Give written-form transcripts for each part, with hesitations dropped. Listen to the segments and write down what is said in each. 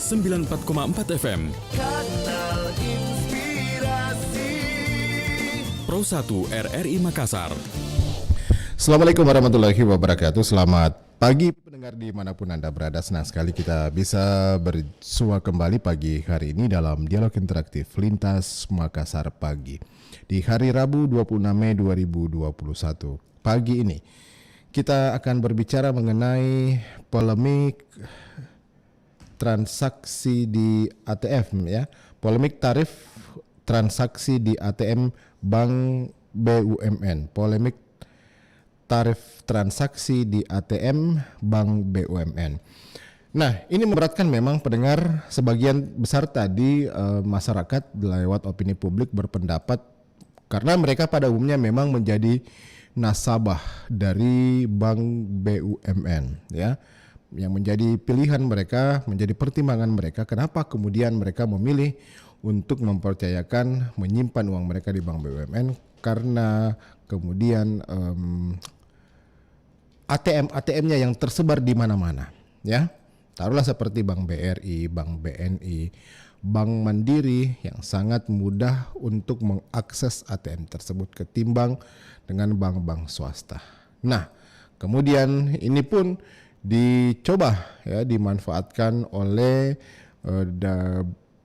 94,4 FM. Kanal Inspirasi. Pro 1 RRI Makassar. Assalamualaikum warahmatullahi wabarakatuh. Selamat pagi pendengar dimanapun Anda berada. Senang sekali kita bisa bersua kembali pagi hari ini dalam dialog interaktif Lintas Makassar Pagi. Di hari Rabu 26 Mei 2021. Pagi ini kita akan berbicara mengenai polemik transaksi di ATM ya. Polemik tarif transaksi di ATM Bank BUMN. Polemik tarif transaksi di ATM Bank BUMN. Nah, ini memberatkan memang pendengar. Sebagian besar tadi masyarakat lewat opini publik berpendapat karena mereka pada umumnya memang menjadi nasabah dari Bank BUMN ya. Yang menjadi pilihan mereka, menjadi pertimbangan mereka kenapa kemudian mereka memilih untuk mempercayakan menyimpan uang mereka di Bank BUMN karena kemudian ATM-ATM-nya yang tersebar di mana-mana ya. Taruhlah seperti Bank BRI, Bank BNI, Bank Mandiri yang sangat mudah untuk mengakses ATM tersebut ketimbang dengan bank-bank swasta. Nah, kemudian ini pun dicoba ya dimanfaatkan oleh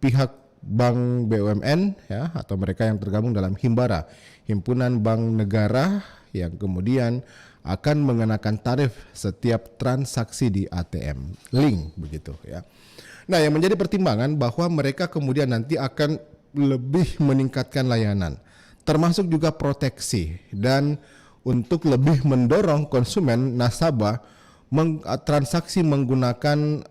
pihak Bank BUMN ya atau mereka yang tergabung dalam Himbara, Himpunan Bank Negara yang kemudian akan mengenakan tarif setiap transaksi di ATM link begitu ya. Nah, yang menjadi pertimbangan bahwa mereka kemudian nanti akan lebih meningkatkan layanan termasuk juga proteksi dan untuk lebih mendorong konsumen nasabah transaksi menggunakan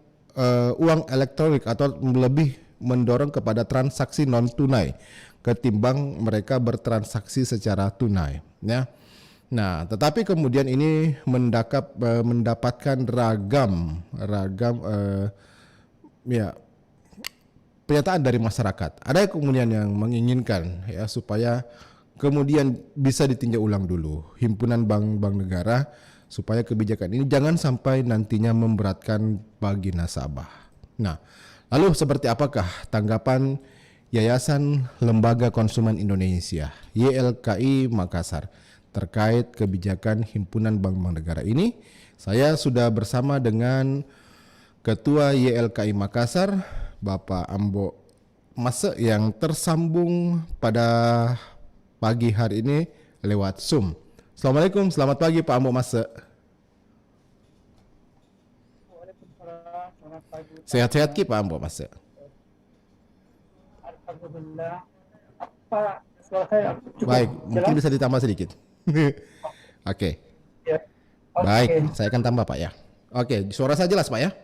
uang elektronik atau lebih mendorong kepada transaksi non tunai ketimbang mereka bertransaksi secara tunai ya. Nah, tetapi kemudian ini mendapatkan ragam ya pernyataan dari masyarakat. Ada kemudian yang menginginkan ya supaya kemudian bisa ditinjau ulang dulu himpunan bank-bank negara supaya kebijakan ini jangan sampai nantinya memberatkan bagi nasabah. Nah, lalu seperti apakah tanggapan Yayasan Lembaga Konsumen Indonesia YLKI Makassar terkait kebijakan himpunan bank-bank negara ini? Saya sudah bersama dengan Ketua YLKI Makassar, Bapak Ambo Mase yang tersambung pada pagi hari ini lewat Zoom. Assalamualaikum, selamat pagi Pak Ambo Mase. Waalaikumsalam, selamat pagi. Sehat-sehat Ki Pak Ambo Mase. Alhamdulillah. Apa suara saya cukup Baik, jelas? mungkin bisa ditambah sedikit. Oke. Ya. Oke. Baik, saya akan tambah Pak ya. Oke, suara saya jelas Pak ya?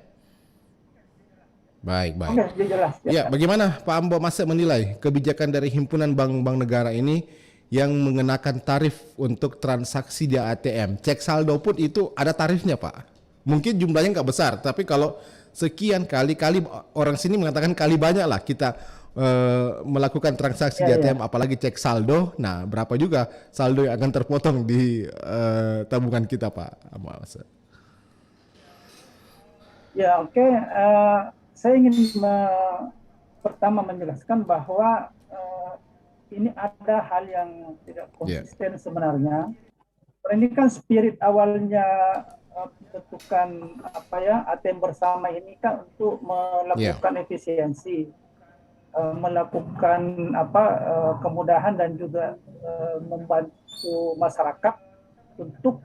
Baik. Oke, dia jelas. Ya, bagaimana Pak Ambo Mase menilai kebijakan dari himpunan bank-bank negara ini yang mengenakan tarif untuk transaksi di ATM? Cek saldo pun itu ada tarifnya Pak. Mungkin jumlahnya nggak besar, tapi kalau sekian kali orang sini mengatakan kali banyak lah kita melakukan transaksi di ATM, apalagi cek saldo. Nah, berapa juga saldo yang akan terpotong di tabungan kita Pak Ambo Mase? Ya, oke. Saya ingin pertama menjelaskan bahwa ini ada hal yang tidak konsisten sebenarnya. Ini kan spirit awalnya pembentukan ATM bersama ini kan untuk melakukan efisiensi, melakukan kemudahan dan juga membantu masyarakat untuk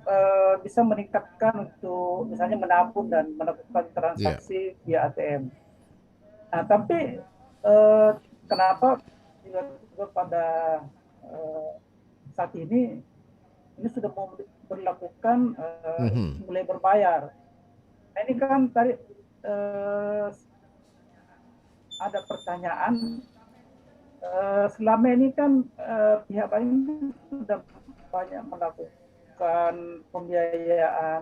bisa meningkatkan untuk misalnya menabung dan melakukan transaksi via ATM. Nah, tapi kenapa juga pada saat ini sudah mau berlakukan mulai berbayar. Nah, ini kan tadi ada pertanyaan selama ini kan pihak bank sudah banyak melakukan pembiayaan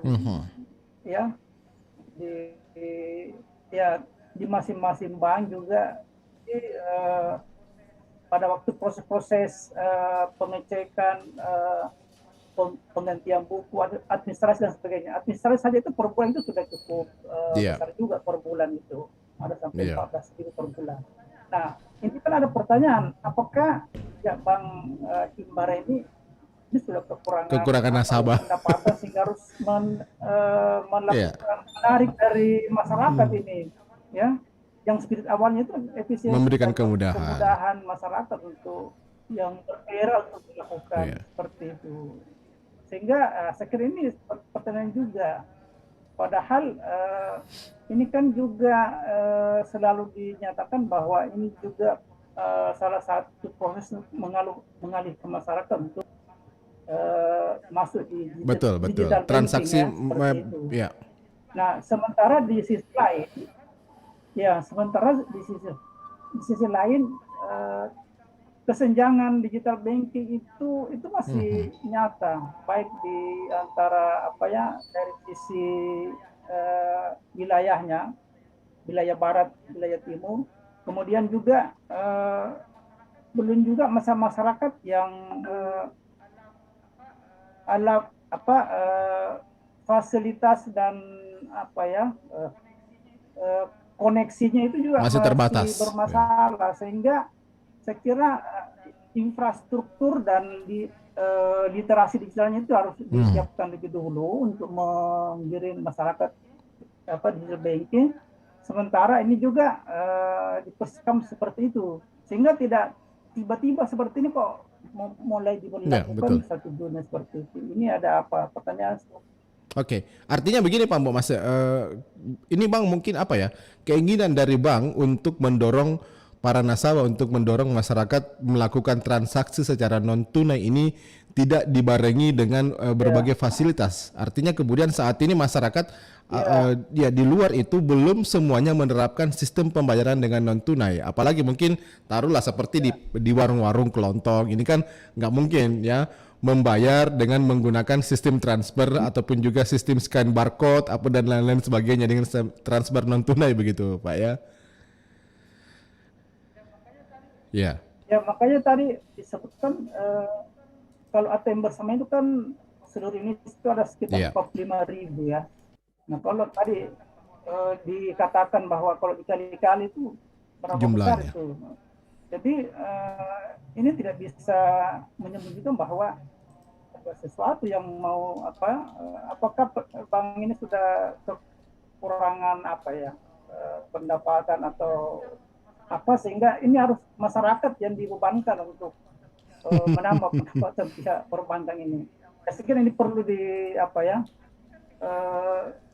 ya di masing-masing bank juga. Jadi, pada waktu proses-proses pengecekan, penggantian buku, administrasi dan sebagainya. Administrasi saja itu per bulan itu sudah cukup besar juga per bulan itu. ada sampai Iya. 14.000 per bulan. Nah, ini kan ada pertanyaan, apakah ya Bang Himbara ini sudah Kekurangan nasabah. pendapatan sehingga harus Iya. melakukan menarik dari masyarakat ini, ya, yang spirit awalnya itu efisiensi Memberikan dan kemudahan. kemudahan masyarakat untuk yang berkira untuk dilakukan Iya. seperti itu. Sehingga saya kira ini pertanyaan juga. Padahal ini kan juga selalu dinyatakan bahwa ini juga salah satu proses mengalihkan masyarakat untuk masuk di Betul, betul. digital banking, Transaksi ya, seperti itu. ya. Nah, sementara di sisi lain, di sisi lain kesenjangan digital banking itu masih nyata, baik di antara dari sisi wilayahnya, wilayah barat, wilayah timur, kemudian juga belum juga masyarakat yang fasilitas dan koneksinya itu juga Masih terbatas. bermasalah, sehingga saya kira infrastruktur dan literasi digitalnya itu harus disiapkan lebih dulu untuk mengirim masyarakat digital banking. Sementara ini juga dipersekam seperti itu, sehingga tidak tiba-tiba seperti ini kok mulai diberlakukan satu dunia seperti itu. Ini ada apa? Pertanyaan. Oke, artinya begini Pak Mbok Mas, ini Bang mungkin keinginan dari Bang untuk mendorong para nasabah, untuk mendorong masyarakat melakukan transaksi secara non tunai ini tidak dibarengi dengan berbagai fasilitas. Artinya kemudian saat ini masyarakat di luar itu belum semuanya menerapkan sistem pembayaran dengan non tunai. Apalagi mungkin taruhlah seperti di warung-warung kelontong ini kan nggak mungkin ya membayar dengan menggunakan sistem transfer ataupun juga sistem scan barcode apa dan lain-lain sebagainya dengan transfer non tunai begitu Pak ya. Ya. Ya, makanya tadi disebutkan kalau ATM bersama itu kan seluruh Indonesia itu ada sekitar 45.000 ya. Nah, kalau tadi dikatakan bahwa kalau dikali-kali itu berapa besar itu. Jadi ini tidak bisa menyembunyikan bahwa sesuatu yang mau apakah bank ini sudah kekurangan pendapatan atau apa, sehingga ini harus masyarakat yang dibebankan untuk menambah pendapatan pihak perbankan ini. Saya pikir ini perlu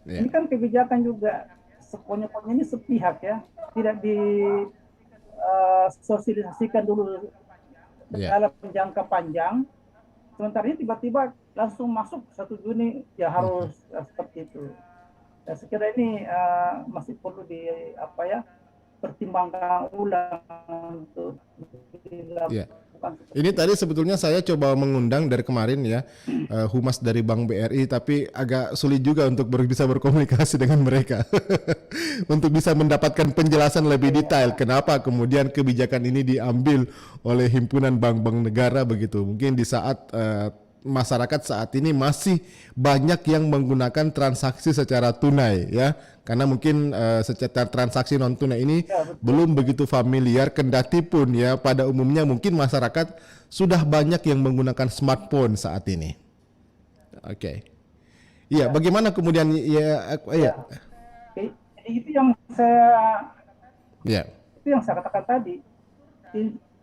ini kan kebijakan juga pokoknya ini sepihak ya, tidak disosialisasikan dulu dalam jangka panjang. Sementara ini tiba-tiba langsung masuk 1 Juni ya harus seperti itu. Saya kira ini masih perlu pertimbangkan ulang untuk dilakukan. Ini tadi sebetulnya saya coba mengundang dari kemarin ya Humas dari Bank BRI, tapi agak sulit juga untuk bisa berkomunikasi dengan mereka untuk bisa mendapatkan penjelasan lebih detail kenapa kemudian kebijakan ini diambil oleh himpunan bank-bank negara begitu. Mungkin di saat masyarakat saat ini masih banyak yang menggunakan transaksi secara tunai ya, karena mungkin secara transaksi non tunai ini belum begitu familiar, kendati pun ya pada umumnya mungkin masyarakat sudah banyak yang menggunakan smartphone saat ini. Oke. Iya, bagaimana kemudian itu yang saya katakan tadi.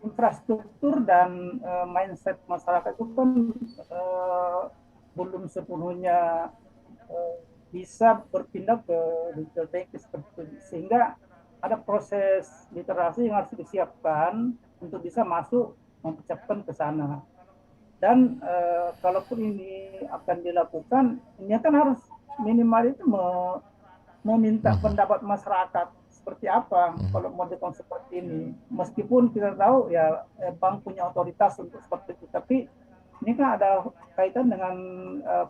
Infrastruktur dan mindset masyarakat itu kan belum sepenuhnya bisa berpindah ke digital banking seperti itu, sehingga ada proses literasi yang harus disiapkan untuk bisa masuk mempercepatkan ke sana. Dan kalaupun ini akan dilakukan, ini kan harus minimal itu meminta pendapat masyarakat seperti apa kalau model seperti ini. Meskipun kita tahu ya bank punya otoritas untuk seperti itu, tapi ini kan ada kaitan dengan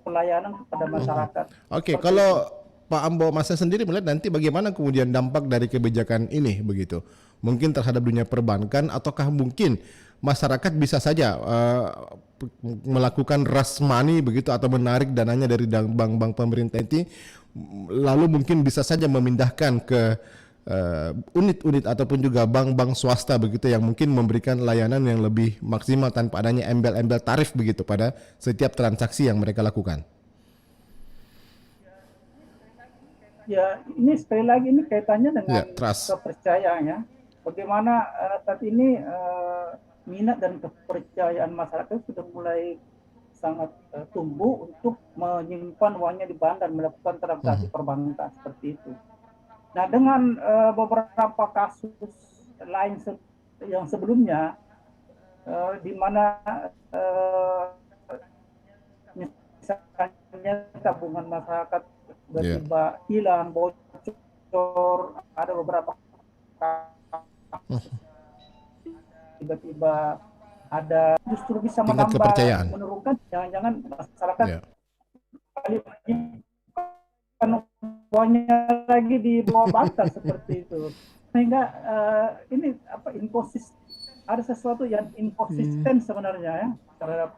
pelayanan kepada masyarakat. Oke, kalau Pak Ambo Masa sendiri melihat nanti bagaimana kemudian dampak dari kebijakan ini begitu? Mungkin terhadap dunia perbankan, ataukah mungkin masyarakat bisa saja melakukan rush money begitu atau menarik dananya dari bank-bank pemerintah ini, lalu mungkin bisa saja memindahkan ke unit-unit ataupun juga bank-bank swasta begitu yang mungkin memberikan layanan yang lebih maksimal tanpa adanya embel-embel tarif begitu pada setiap transaksi yang mereka lakukan. Ya, ini sekali lagi ini kaitannya dengan Ya, trust. kepercayaan ya. Bagaimana saat ini minat dan kepercayaan masyarakat sudah mulai sangat tumbuh untuk menyimpan uangnya di bank dan melakukan transaksi perbankan seperti itu. Nah, dengan beberapa kasus lain yang sebelumnya, di mana misalnya tabungan masyarakat tiba-tiba hilang, bocor, ada beberapa kasus tiba-tiba ada, justru bisa tingkat menambah, kepercayaan. menurunkan, jangan-jangan masyarakat uangnya lagi di bawah bantal seperti itu, sehingga ini ada sesuatu yang inkonsisten sebenarnya ya terhadap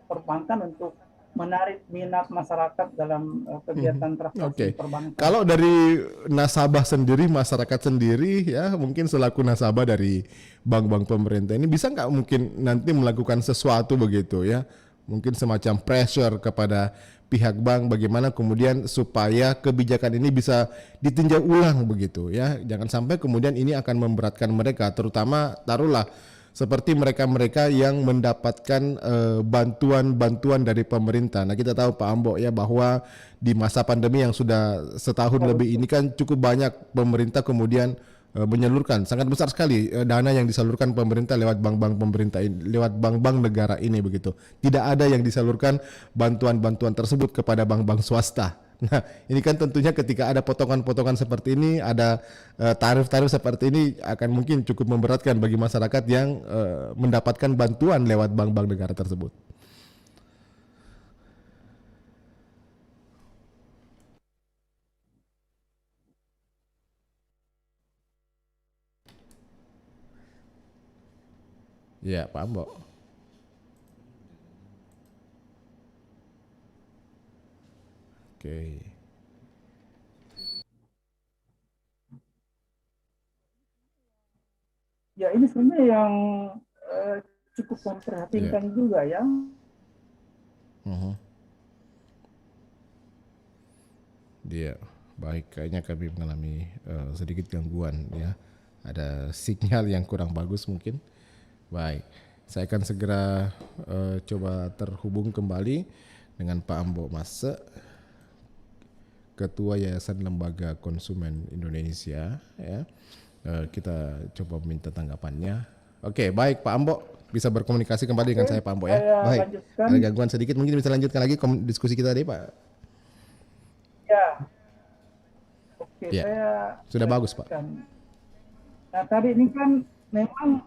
perbankan untuk menarik minat masyarakat dalam kegiatan transaksi perbankan. Kalau dari nasabah sendiri, masyarakat sendiri ya, mungkin selaku nasabah dari bank-bank pemerintah ini bisa nggak mungkin nanti melakukan sesuatu begitu ya, mungkin semacam pressure kepada pihak bank bagaimana kemudian supaya kebijakan ini bisa ditinjau ulang begitu ya, jangan sampai kemudian ini akan memberatkan mereka, terutama taruhlah seperti mereka-mereka yang mendapatkan bantuan-bantuan dari pemerintah. Nah, kita tahu Pak Ambo ya bahwa di masa pandemi yang sudah setahun lebih ini kan cukup banyak pemerintah kemudian menyalurkan sangat besar sekali dana yang disalurkan pemerintah lewat bank-bank pemerintah ini, lewat bank-bank negara ini begitu. Tidak ada yang disalurkan bantuan-bantuan tersebut kepada bank-bank swasta. Nah, ini kan tentunya ketika ada potongan-potongan seperti ini, ada tarif-tarif seperti ini akan mungkin cukup memberatkan bagi masyarakat yang mendapatkan bantuan lewat bank-bank negara tersebut. Ya, Pak Ambo. Oke. Ya, ini sebenarnya yang cukup memprihatinkan juga ya. Dia baik, kayaknya kami mengalami sedikit gangguan ya. Ada sinyal yang kurang bagus mungkin. Baik, saya akan segera coba terhubung kembali dengan Pak Ambo Mase, Ketua Yayasan Lembaga Konsumen Indonesia ya. Kita coba minta tanggapannya. Oke, baik Pak Ambo, bisa berkomunikasi kembali dengan saya Pak Ambo ya. Baik, lanjutkan. ada gangguan sedikit, mungkin bisa lanjutkan lagi diskusi kita tadi Pak. Ya, oke, Ya, saya sudah bagus Pak. Nah, tadi ini kan memang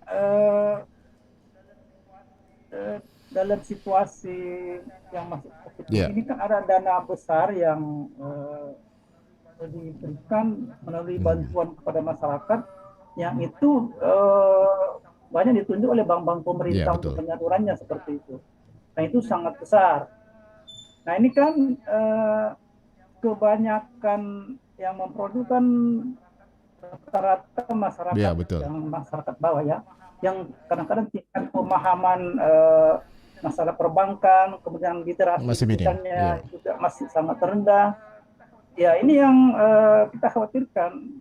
dalam situasi yang masih COVID ini kan ada dana besar yang diberikan melalui bantuan kepada masyarakat yang itu banyak ditunjuk oleh bank-bank pemerintah untuk penyalurannya seperti itu. Nah, itu sangat besar. Nah, ini kan kebanyakan yang memproduksi rata-rata masyarakat yang masyarakat bawah ya, yang kadang-kadang tingkat pemahaman masalah perbankan, kemudian literasi digitalnya juga masih sangat rendah. Ya, ini yang kita khawatirkan.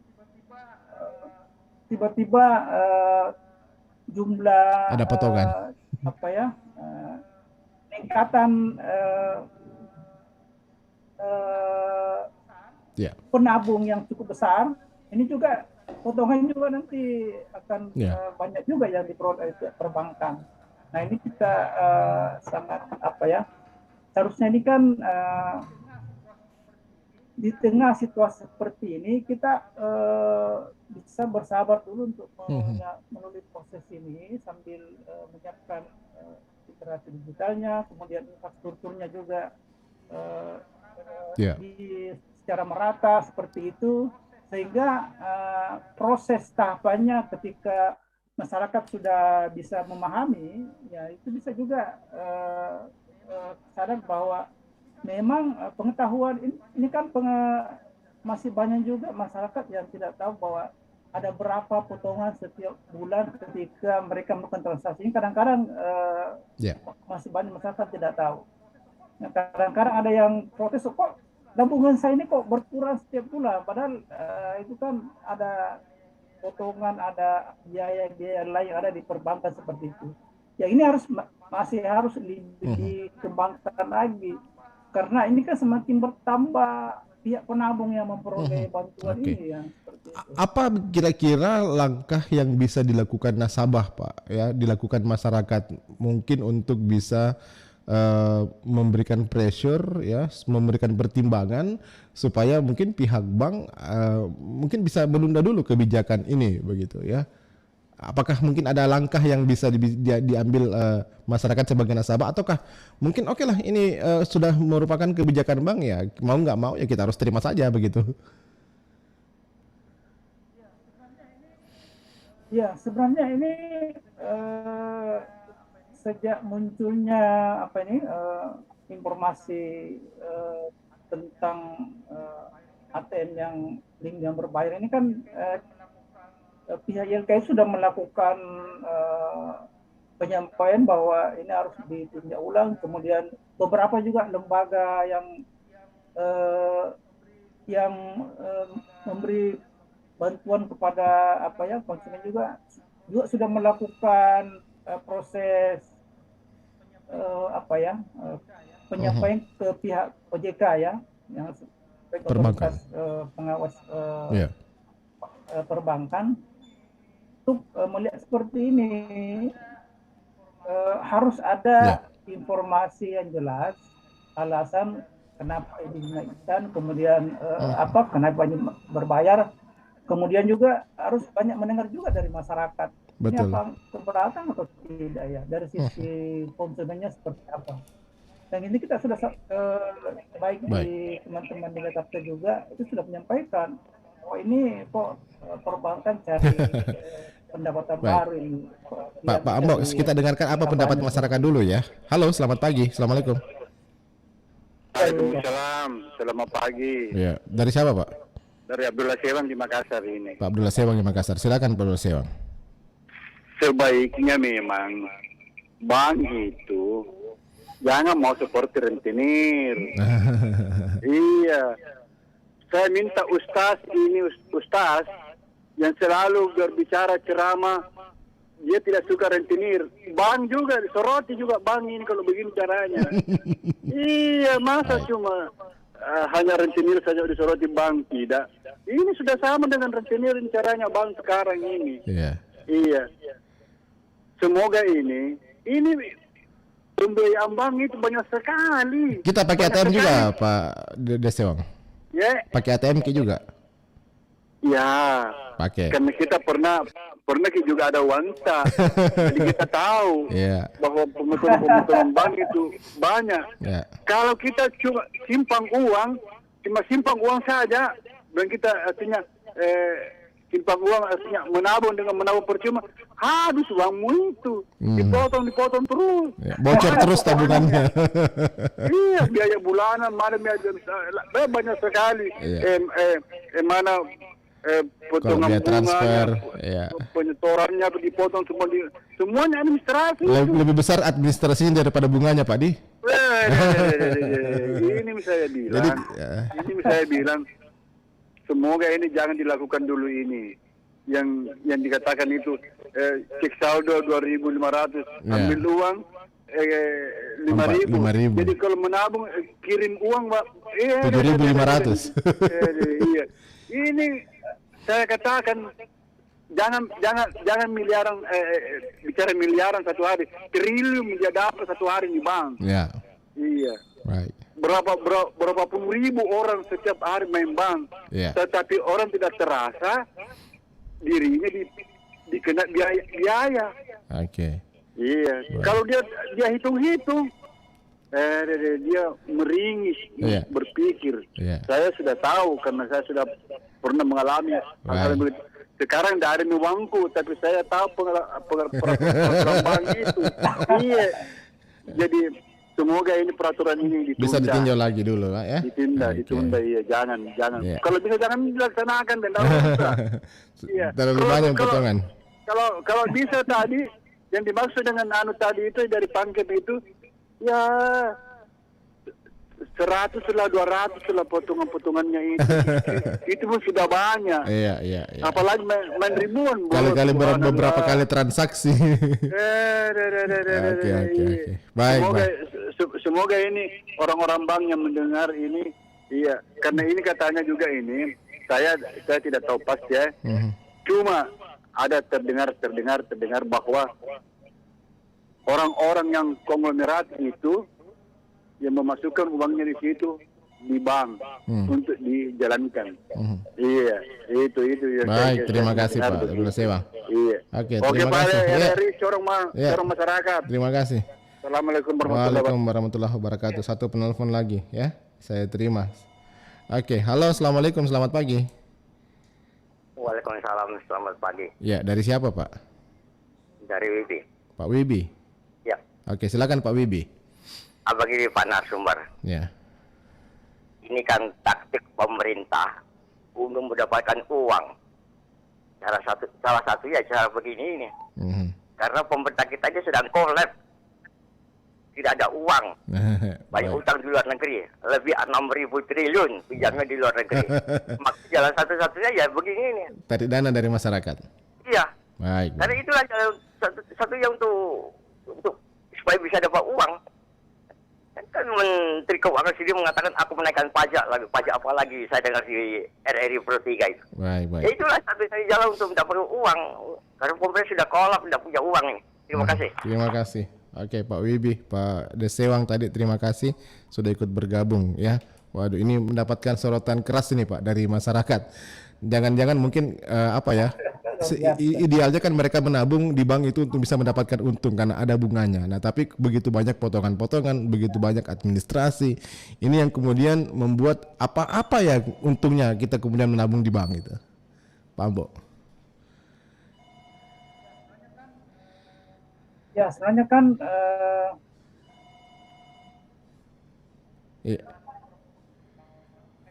Tiba-tiba jumlah ada potongan peningkatan penabung yang cukup besar, ini juga potongan juga nanti akan banyak juga yang diperoleh perbankan. Nah, ini kita sangat seharusnya ini kan di tengah situasi seperti ini kita bisa bersabar dulu untuk melalui proses ini sambil menyiapkan literasi digitalnya, kemudian infrastrukturnya juga secara merata seperti itu, sehingga proses tahapannya ketika masyarakat sudah bisa memahami, ya itu bisa juga sadar bahwa memang pengetahuan ini kan masih banyak juga masyarakat yang tidak tahu bahwa ada berapa potongan setiap bulan ketika mereka melakukan transaksi. Ini kadang-kadang masih banyak masyarakat tidak tahu. Nah, kadang-kadang ada yang protes, kok tabungan saya ini kok berkurang setiap bulan, padahal itu kan ada potongan, ada biaya-biaya lain yang ada di perbankan seperti itu. Ya ini masih harus dikembangkan lagi, karena ini kan semakin bertambah pihak penabung yang memperoleh bantuan ini ya. Apa kira-kira langkah yang bisa dilakukan nasabah, Pak, ya, dilakukan masyarakat mungkin untuk bisa memberikan pressure, ya, memberikan pertimbangan supaya mungkin pihak bank mungkin bisa menunda dulu kebijakan ini, begitu ya? Apakah mungkin ada langkah yang bisa diambil masyarakat sebagai nasabah, ataukah mungkin oke lah ini sudah merupakan kebijakan bank, ya mau nggak mau ya kita harus terima saja, begitu? Ya, sebenarnya ini sejak munculnya informasi tentang ATM yang link yang berbayar ini kan pihak YLKI sudah melakukan penyampaian bahwa ini harus ditinjau ulang. Kemudian beberapa juga lembaga yang memberi bantuan kepada konsumen juga sudah melakukan proses penyampaian ke pihak OJK ya, yang perbankan, pengawas perbankan, untuk melihat seperti ini. Harus ada informasi yang jelas alasan kenapa ini dinaikkan, kemudian kenapa ini berbayar, kemudian juga harus banyak mendengar juga dari masyarakat. Betul. Ini apa keberatan atau tidak ya, dari sisi konsumennya seperti apa. Dan ini kita sudah baik di teman-teman di BKP juga itu sudah menyampaikan, ini kok perbankan cari pendapatan baru ini. Pak Ambo, kita dengarkan apa pendapat masyarakat dulu ya. Halo, selamat pagi. Assalamualaikum. Waalaikumsalam. Selamat pagi. Ya, dari siapa, Pak? Dari Abdullah Sewang di Makassar ini. Pak Abdullah Sewang di Makassar. Silakan Pak Abdullah Sewang. Sebaiknya memang bank itu jangan mau seperti rentenir. Iya. Saya minta ustaz yang selalu berbicara ceramah, dia tidak suka rentenir. Bank juga, soroti juga bank ini kalau begini caranya. Iya, masa cuma hanya rentenir saja disoroti bank, tidak. Ini sudah sama dengan rentenir ini caranya bank sekarang ini. Iya. Semoga ini pembiayaan bank itu banyak sekali. Kita pakai ATM juga, Pak Desewang. Ya. Pakai ATM juga. Ya. Pakai. Karena kita pernah juga ada wanita. Jadi kita tahu bahwa pemotongan bank itu banyak. Kalau kita cuma simpang uang saja, dan kita artinya simpang uang artinya menabung dengan menabung percuma, habis uangmu itu dipotong terus. Bocor terus tabungannya. Iya, biaya bulanan, banyak sekali. Potongan biaya transfer, penyetorannya dipotong semuanya administrasi. Lebih besar administrasinya daripada bunganya, Pak Di. Ini saya bilang, semoga ini jangan dilakukan dulu ini. Yang dikatakan itu cek saldo 2.500, ambil uang 5.000. Jadi kalau menabung kirim uang 7.500. Iya. Ini saya katakan jangan miliaran bicara miliaran satu hari, triliun dia dapat satu hari di bank. Iya. Right. Berapa puluh ribu orang setiap hari main bank, tetapi orang tidak terasa dirinya dikena biaya. Oke. Iya. Right. Kalau dia hitung-hitung, dia meringis, berpikir. Saya sudah tahu karena saya sudah pernah mengalami hal begitu. Sekarang tidak ada uangku, tapi saya tahu peraturan bank itu. Iya. Jadi semoga ini peraturan ini ditunda. Bisa ditinjau lagi dulu Pak ya. Ditunda, iya, jangan. Iya. Kalau bisa jangan dilaksanakan dan iya. Terlalu banyak potongan. Kalau bisa tadi yang dimaksud dengan tadi itu dari pangket itu ya 100 lah 200 lah potongannya itu. Itu pun sudah banyak. Iya. Apalagi main ribuan. Kali-kali beberapa kali transaksi. Oke. Baik. Semoga ini orang-orang bank yang mendengar ini, iya, karena ini katanya juga ini, saya tidak tahu pasti ya. Cuma ada terdengar bahwa orang-orang yang konglomerat itu yang memasukkan uangnya di situ di bank untuk dijalankan. Iya, itu yang baik, terima kasih Pak Abdullah Sewang. Iya. Oke, terima kasih. RRI corong masyarakat. Terima kasih. Assalamualaikum warahmatullahi wabarakatuh. Satu penelpon lagi ya, saya terima. Oke, halo, assalamualaikum, selamat pagi. Waalaikumsalam, selamat pagi. Ya, dari siapa Pak? Dari Wibi. Pak Wibi. Ya. Oke, silakan Pak Wibi. Begini Pak Narsumber. Ya. Ini kan taktik pemerintah untuk mendapatkan uang. Salah satunya cara begini ini. Karena pemerintah kita aja sedang kolab. Tidak ada uang. Banyak utang di luar negeri. Lebih 6.000 triliun pinjamnya di luar negeri. Maka jalan satu-satunya ya begini ini. Tarik dana dari masyarakat. Iya. Baik. Karena itulah jalan satunya untuk supaya bisa dapat uang. Kan Menteri Keuangan sendiri mengatakan aku menaikkan pajak apa lagi saya dengar di RRI Pro 3 itu. Baik. Ya itulah satu-satunya jalan untuk mendapatkan uang. Karena pemerintah sudah kolap, tidak punya uang ini. Terima kasih. Terima kasih. Oke Pak Wibi, Pak Desewang tadi terima kasih sudah ikut bergabung ya. Waduh, ini mendapatkan sorotan keras ini Pak dari masyarakat. Jangan-jangan mungkin idealnya kan mereka menabung di bank itu untuk bisa mendapatkan untung karena ada bunganya. Nah, tapi begitu banyak potongan-potongan, begitu banyak administrasi, ini yang kemudian membuat apa ya untungnya kita kemudian menabung di bank itu. Pak Ambo. Ya, sebenarnya kan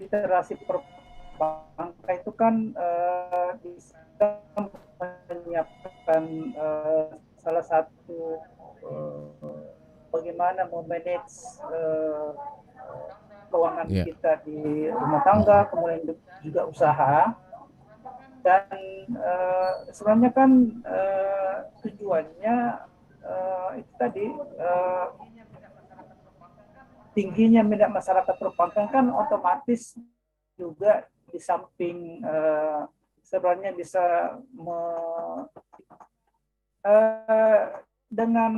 literasi perbankan itu kan bisa menyiapkan salah satu bagaimana memanage keuangan kita di rumah tangga, kemudian juga usaha. Dan sebenarnya kan tujuannya itu tadi tingginya minat masyarakat perbankan kan otomatis juga di samping sebenarnya bisa dengan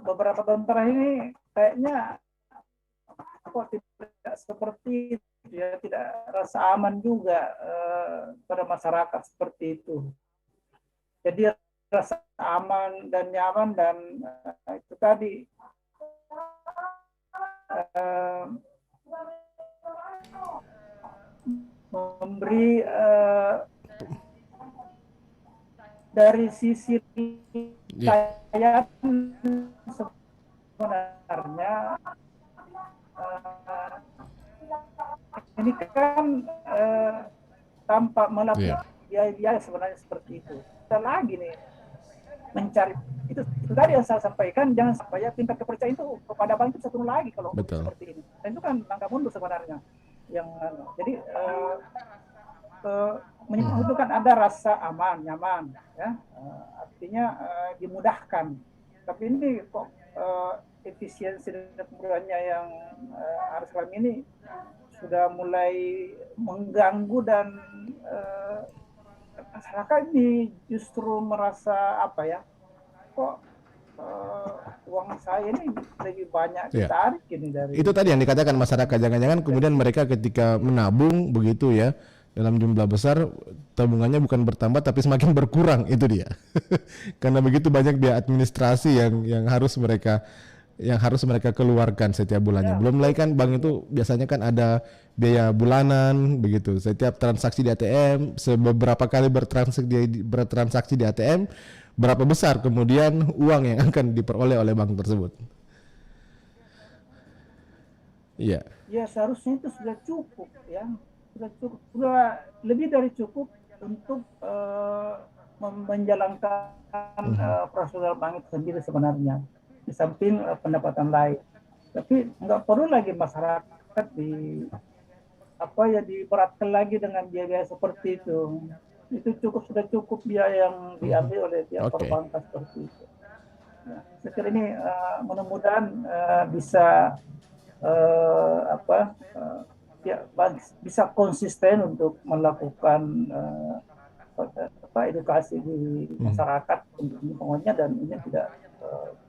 beberapa tahun terakhir ini kayaknya kok tidak seperti itu ya, tidak rasa aman juga pada masyarakat seperti itu. Jadi rasa aman dan nyaman dan itu tadi memberi dari sisi kekayaan sebenarnya ini kan tanpa melalui biaya sebenarnya seperti itu. Kita lagi nih mencari itu tadi yang saya sampaikan, jangan sampai tingkat kepercayaan itu kepada bank itu turun lagi kalau seperti ini. Dan itu kan langkah mundur sebenarnya. Yang jadi itu kan ada rasa aman, nyaman, ya, artinya dimudahkan. Tapi ini kok efisiensi dan kemudahannya yang harus kami ini sudah mulai mengganggu dan masyarakat ini justru merasa apa ya, kok uang saya ini lebih banyak ditarik ini dari itu tadi yang dikatakan masyarakat, jangan-jangan kemudian mereka ketika menabung begitu ya dalam jumlah besar, tabungannya bukan bertambah tapi semakin berkurang, itu dia. Karena begitu banyak biaya administrasi yang harus mereka keluarkan setiap bulannya. Belum lagi kan bank itu biasanya kan ada biaya bulanan begitu. Setiap transaksi di ATM, beberapa kali bertransaksi di ATM, berapa besar kemudian uang yang akan diperoleh oleh bank tersebut. Iya. Ya seharusnya itu sudah cukup ya, sudah lebih dari cukup untuk menjalankan operasional bank itu sendiri sebenarnya, di samping pendapatan lain. Tapi nggak perlu lagi masyarakat diberatkan lagi dengan biaya seperti itu. Itu sudah cukup biaya yang diambil oleh pihak perbankan seperti itu. Ya, saya kira ini mudah-mudahan bisa bisa konsisten untuk melakukan edukasi di masyarakat untuk pokoknya, dan ini tidak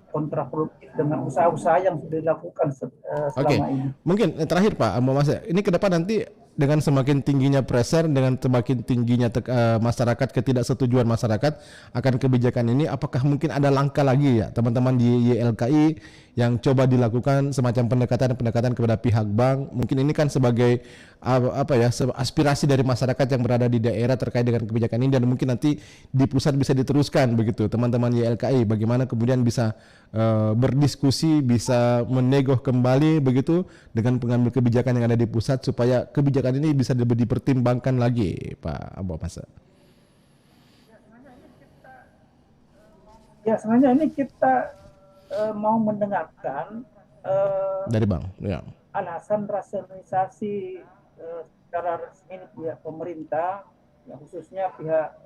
kontraproduktif dengan usaha-usaha yang sudah dilakukan selama ini. Mungkin terakhir Pak Mas, ini ke depan nanti dengan semakin tingginya pressure, dengan semakin tingginya masyarakat, ketidaksetujuan masyarakat akan kebijakan ini, apakah mungkin ada langkah lagi ya teman-teman di YLKI yang coba dilakukan semacam pendekatan kepada pihak bank? Mungkin ini kan sebagai aspirasi dari masyarakat yang berada di daerah terkait dengan kebijakan ini, dan mungkin nanti di pusat bisa diteruskan begitu teman-teman YLKI, bagaimana kemudian bisa berdiskusi, bisa menegoh kembali begitu dengan pengambil kebijakan yang ada di pusat supaya kebijakan ini bisa lebih dipertimbangkan lagi, Pak Abu Mas. Ya sebenarnya ini kita mau mendengarkan dari bank, ya, alasan rasionalisasi secara resmi pihak pemerintah, ya, khususnya pihak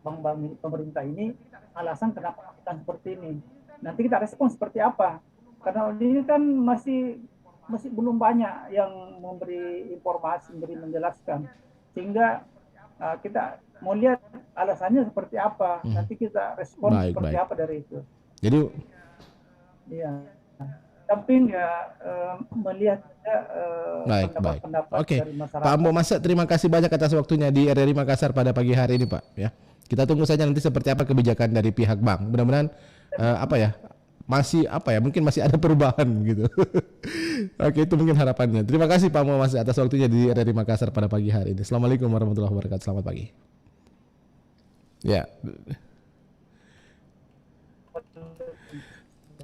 bank pemerintah ini, alasan kenapa melakukan seperti ini. Nanti kita respon seperti apa? Karena ini kan masih belum banyak yang memberi informasi, menjelaskan, sehingga kita mau lihat alasannya seperti apa. Nanti kita respon seperti apa dari itu. Jadi, ya, samping melihat pendapat-pendapat dari masyarakat. Pak Abu Mas, terima kasih banyak atas waktunya di RRI Makassar pada pagi hari ini, Pak. Ya, kita tunggu saja nanti seperti apa kebijakan dari pihak bank. Mudah-mudahan mungkin masih ada perubahan gitu. Oke, itu mungkin harapannya. Terima kasih Pak Muhammad atas waktunya di RRI Makassar pada pagi hari ini. Assalamualaikum warahmatullahi wabarakatuh. Selamat pagi. Ya.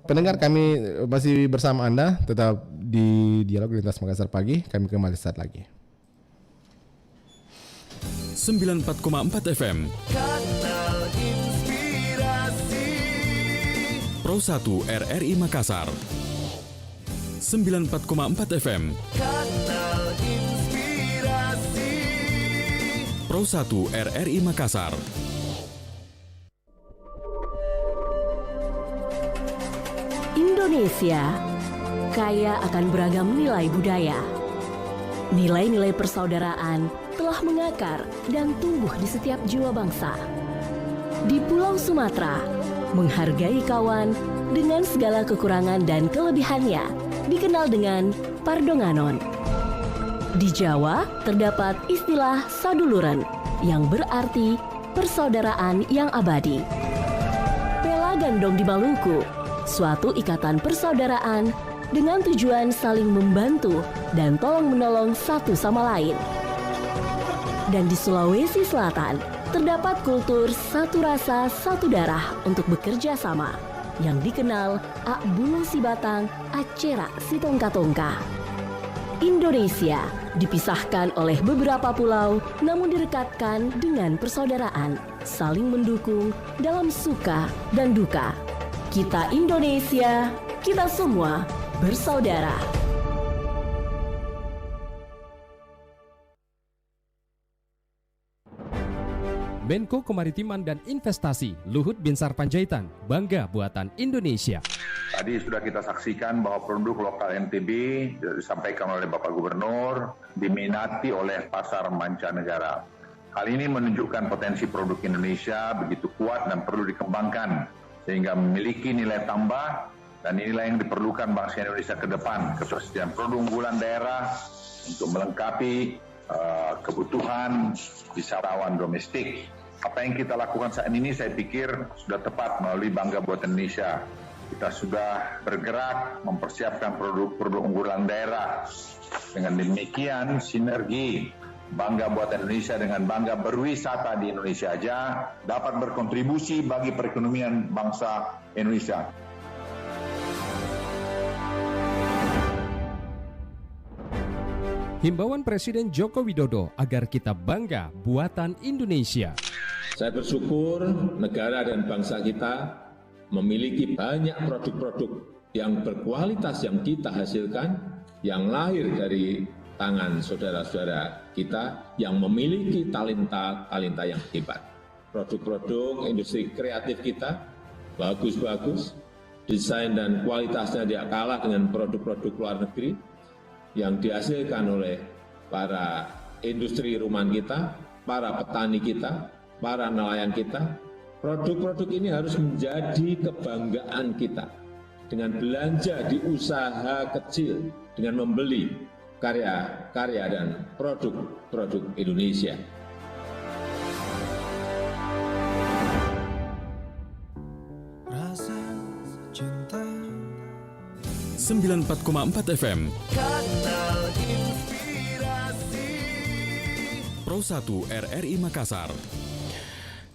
Pendengar, kami masih bersama Anda tetap di Dialog Lintas Makassar Pagi. Kami kembali saat lagi. 94,4 FM Kanal Inspirasi Pro 1 RRI Makassar. 94,4 FM Kanal Inspirasi Pro 1 RRI Makassar. Indonesia kaya akan beragam nilai budaya. Nilai-nilai persaudaraan telah mengakar dan tumbuh di setiap jiwa bangsa. Di Pulau Sumatera, menghargai kawan dengan segala kekurangan dan kelebihannya dikenal dengan Pardonganon. Di Jawa terdapat istilah saduluran yang berarti persaudaraan yang abadi. Pela Gandong di Maluku, suatu ikatan persaudaraan dengan tujuan saling membantu dan tolong-menolong satu sama lain. Dan di Sulawesi Selatan, terdapat kultur satu rasa satu darah untuk bekerja sama yang dikenal Ak Bulu Si Batang, Acera Si Tongka-Tongka. Indonesia dipisahkan oleh beberapa pulau namun direkatkan dengan persaudaraan, saling mendukung dalam suka dan duka. Kita Indonesia, kita semua bersaudara. Menko Kemaritiman dan Investasi Luhut Binsar Panjaitan, bangga buatan Indonesia. Tadi sudah kita saksikan bahwa produk lokal NTB disampaikan oleh Bapak Gubernur diminati oleh pasar mancanegara. Hal ini menunjukkan potensi produk Indonesia begitu kuat dan perlu dikembangkan sehingga memiliki nilai tambah, dan inilah yang diperlukan bangsa Indonesia ke depan, ketersediaan produk unggulan daerah untuk melengkapi kebutuhan wisatawan domestik. Apa yang kita lakukan saat ini saya pikir sudah tepat melalui Bangga Buatan Indonesia. Kita sudah bergerak mempersiapkan produk-produk unggulan daerah. Dengan demikian sinergi Bangga Buatan Indonesia dengan bangga berwisata di Indonesia aja dapat berkontribusi bagi perekonomian bangsa Indonesia. Himbauan Presiden Joko Widodo agar kita bangga buatan Indonesia. Saya bersyukur negara dan bangsa kita memiliki banyak produk-produk yang berkualitas yang kita hasilkan, yang lahir dari tangan saudara-saudara kita yang memiliki talenta yang hebat. Produk-produk industri kreatif kita bagus-bagus, desain dan kualitasnya tidak kalah dengan produk-produk luar negeri yang dihasilkan oleh para industri rumahan kita, para petani kita, para nelayan kita. Produk-produk ini harus menjadi kebanggaan kita dengan belanja di usaha kecil, dengan membeli karya-karya dan produk-produk Indonesia. Rasa cinta 94,4 FM Kanal Inspirasi Pro 1 RRI Makassar.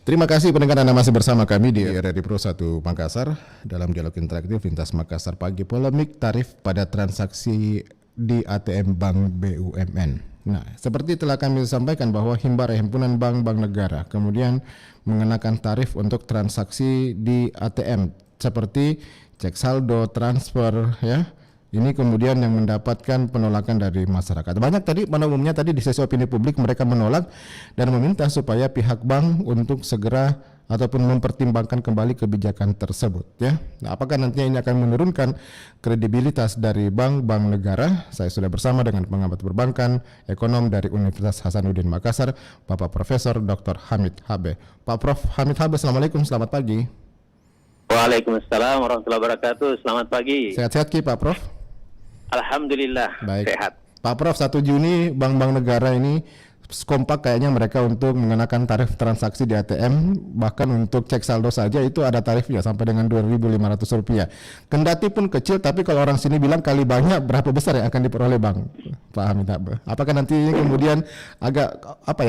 Terima kasih pendengar Anda masih bersama kami di RRI Pro 1 Makassar dalam dialog interaktif Lintas Makassar Pagi. Polemik tarif pada transaksi di ATM Bank BUMN. Nah, seperti telah kami sampaikan bahwa Himbara Himpunan Bank Negara kemudian mengenakan tarif untuk transaksi di ATM seperti cek saldo, transfer, ya. Ini kemudian yang mendapatkan penolakan dari masyarakat. Banyak tadi, pada umumnya tadi di sesi opini publik mereka menolak dan meminta supaya pihak bank untuk segera ataupun mempertimbangkan kembali kebijakan tersebut, ya. Nah, apakah nantinya ini akan menurunkan kredibilitas dari bank negara? Saya sudah bersama dengan pengamat perbankan, ekonom dari Universitas Hasanuddin Makassar, Bapak Profesor Dr. Hamid Habe. Pak Prof. Hamid Habe, Assalamualaikum, selamat pagi. Waalaikumsalam warahmatullahi wabarakatuh. Selamat pagi. Sehat-sehat Ki, Pak Prof? Alhamdulillah. Baik. Sehat. Pak Prof, 1 Juni bank-bank negara ini kompak kayaknya mereka untuk mengenakan tarif transaksi di ATM, bahkan untuk cek saldo saja itu ada tarifnya sampai dengan Rp2.500. Kendati pun kecil, tapi kalau orang sini bilang kali banyak, berapa besar yang akan diperoleh bank, Pak Hamid Habe? Apakah nanti ini kemudian agak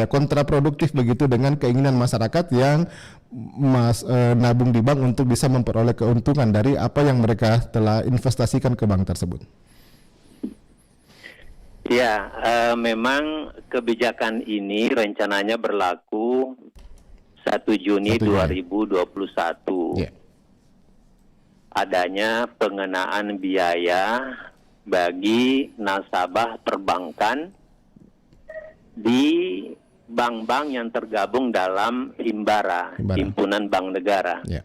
kontraproduktif begitu dengan keinginan masyarakat yang nabung di bank untuk bisa memperoleh keuntungan dari apa yang mereka telah investasikan ke bank tersebut? Ya, memang kebijakan ini rencananya berlaku 1 Juni 2021. Yeah. Adanya pengenaan biaya bagi nasabah perbankan di bank-bank yang tergabung dalam Himbara, Himpunan Bank Negara. Yeah.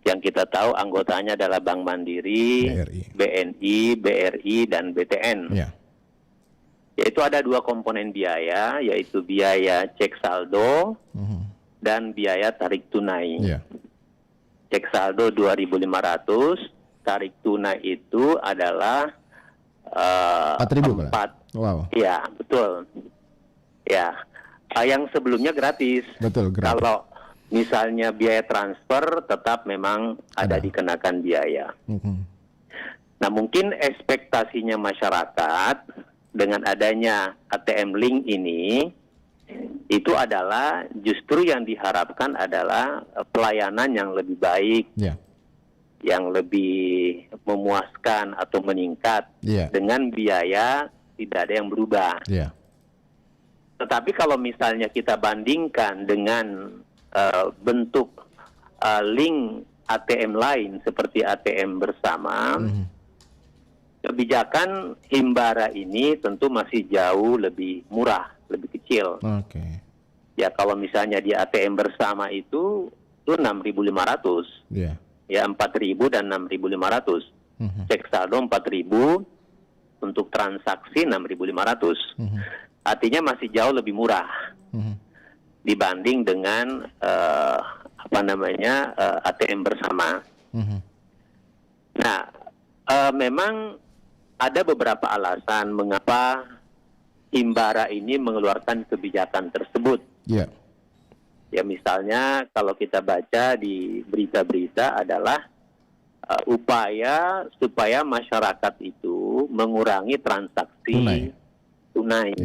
Yang kita tahu anggotanya adalah Bank Mandiri, BNI, BRI, dan BTN. Yeah. Yaitu ada 2 komponen biaya, yaitu biaya cek saldo dan biaya tarik tunai. Yeah. Cek saldo 2.500, tarik tunai itu adalah 4.000. 4. Wow. Iya, betul. Ya, yang sebelumnya gratis. Betul, gratis. Kalau misalnya biaya transfer tetap memang ada dikenakan biaya. Nah, mungkin ekspektasinya masyarakat dengan adanya ATM Link ini itu adalah justru yang diharapkan adalah pelayanan yang lebih baik, yang lebih memuaskan atau meningkat dengan biaya tidak ada yang berubah. Tetapi kalau misalnya kita bandingkan dengan bentuk link ATM lain seperti ATM bersama, kebijakan Himbara ini tentu masih jauh lebih murah, lebih kecil. Ya, kalau misalnya di ATM bersama itu 6.500. Ya, 4.000 dan 6.500. Cek saldo 4.000, untuk transaksi 6.500. Artinya masih jauh lebih murah dibanding dengan ATM bersama. Nah, memang ada beberapa alasan mengapa Himbara ini mengeluarkan kebijakan tersebut. Ya, misalnya kalau kita baca di berita-berita adalah upaya supaya masyarakat itu mengurangi transaksi tunai.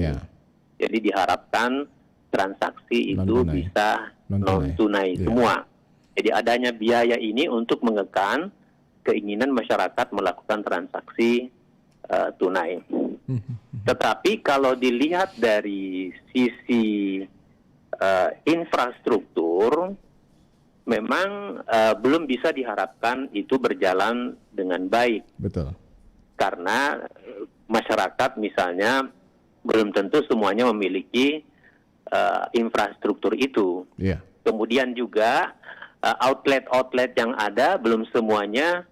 Jadi diharapkan transaksi itu bisa non-tunai semua. Jadi adanya biaya ini untuk mengekang keinginan masyarakat melakukan transaksi tunai. Tetapi kalau dilihat dari sisi infrastruktur, memang belum bisa diharapkan itu berjalan dengan baik. Betul. Karena masyarakat misalnya belum tentu semuanya memiliki infrastruktur itu. Yeah. Kemudian juga outlet-outlet yang ada belum semuanya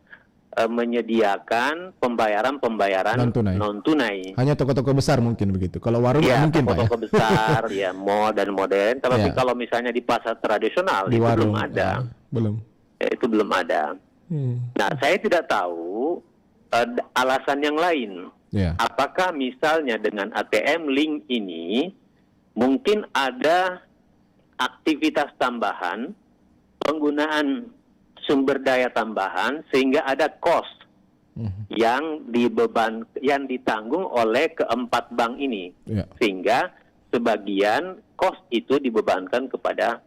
menyediakan pembayaran non-tunai. Hanya toko-toko besar mungkin begitu. Kalau warung mungkin Pak. Toko-toko besar, ya mall dan modern. Tapi kalau misalnya di pasar tradisional di itu warung, belum ada. Belum. Itu belum ada. Nah, saya tidak tahu alasan yang lain. Apakah misalnya dengan ATM Link ini mungkin ada aktivitas tambahan, penggunaan sumber daya tambahan sehingga ada cost yang ditanggung oleh keempat bank ini, sehingga sebagian cost itu dibebankan kepada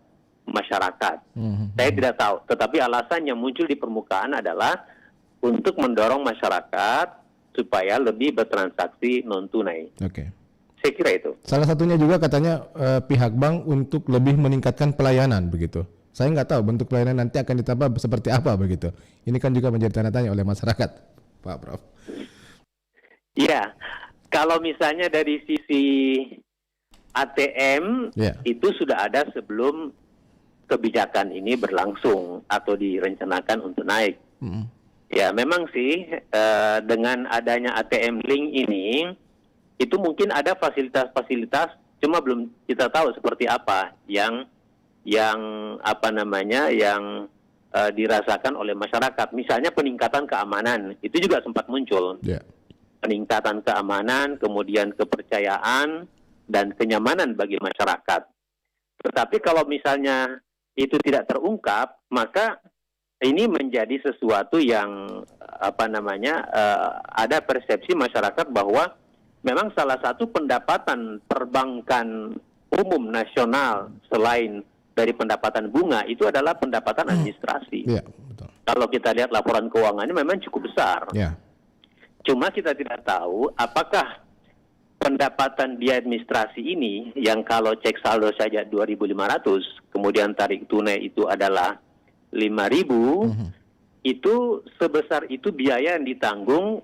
masyarakat. Saya tidak tahu, tetapi alasan yang muncul di permukaan adalah untuk mendorong masyarakat supaya lebih bertransaksi non tunai. Saya kira itu. Salah satunya juga katanya pihak bank untuk lebih meningkatkan pelayanan begitu. Saya nggak tahu bentuk pelayanan nanti akan ditambah seperti apa begitu. Ini kan juga menjadi tanda tanya oleh masyarakat, Pak Prof. Iya, kalau misalnya dari sisi ATM itu sudah ada sebelum kebijakan ini berlangsung atau direncanakan untuk naik. Ya, memang sih dengan adanya ATM Link ini itu mungkin ada fasilitas-fasilitas, cuma belum kita tahu seperti apa yang dirasakan oleh masyarakat. Misalnya peningkatan keamanan, itu juga sempat muncul. Peningkatan keamanan, kemudian kepercayaan dan kenyamanan bagi masyarakat. Tetapi kalau misalnya itu tidak terungkap, maka ini menjadi sesuatu yang ada persepsi masyarakat bahwa memang salah satu pendapatan perbankan umum nasional selain dari pendapatan bunga itu adalah pendapatan administrasi. Betul. Kalau kita lihat laporan keuangannya memang cukup besar. Cuma kita tidak tahu apakah pendapatan biaya administrasi ini yang kalau cek saldo saja 2.500, kemudian tarik tunai itu adalah 5.000, itu sebesar itu biaya yang ditanggung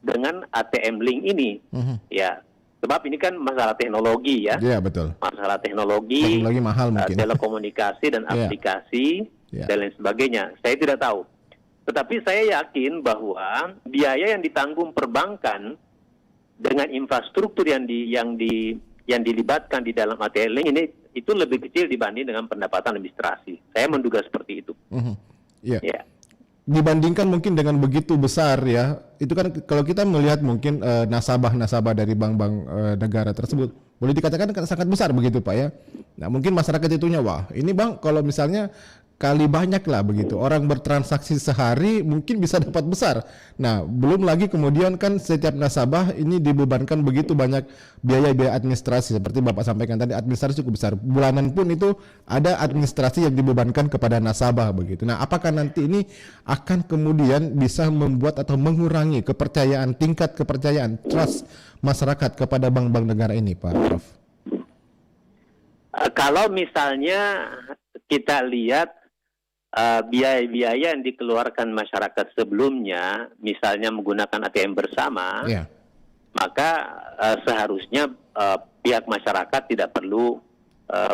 dengan ATM Link ini. Ya. Sebab ini kan masalah teknologi ya. Iya, betul. Masalah teknologi mahal mungkin. Telekomunikasi dan aplikasi dan lain sebagainya. Saya tidak tahu. Tetapi saya yakin bahwa biaya yang ditanggung perbankan dengan infrastruktur yang dilibatkan di dalam ATM Link ini itu lebih kecil dibanding dengan pendapatan administrasi. Saya menduga seperti itu. Iya. Dibandingkan mungkin dengan begitu besar ya, itu kan kalau kita melihat mungkin nasabah-nasabah dari bank-bank negara tersebut boleh dikatakan kan sangat besar begitu Pak ya. Nah mungkin masyarakat itunya wah ini bang kalau misalnya kali banyak lah begitu orang bertransaksi sehari mungkin bisa dapat besar. Nah belum lagi kemudian kan setiap nasabah ini dibebankan begitu banyak biaya-biaya administrasi seperti Bapak sampaikan tadi, administrasi cukup besar. Bulanan pun itu ada administrasi yang dibebankan kepada nasabah begitu. Nah apakah nanti ini akan kemudian bisa membuat atau mengurangi kepercayaan, tingkat kepercayaan, trust masyarakat kepada bank-bank negara ini Pak Prof? Kalau misalnya kita lihat biaya-biaya yang dikeluarkan masyarakat sebelumnya, misalnya menggunakan ATM bersama, maka seharusnya pihak masyarakat tidak perlu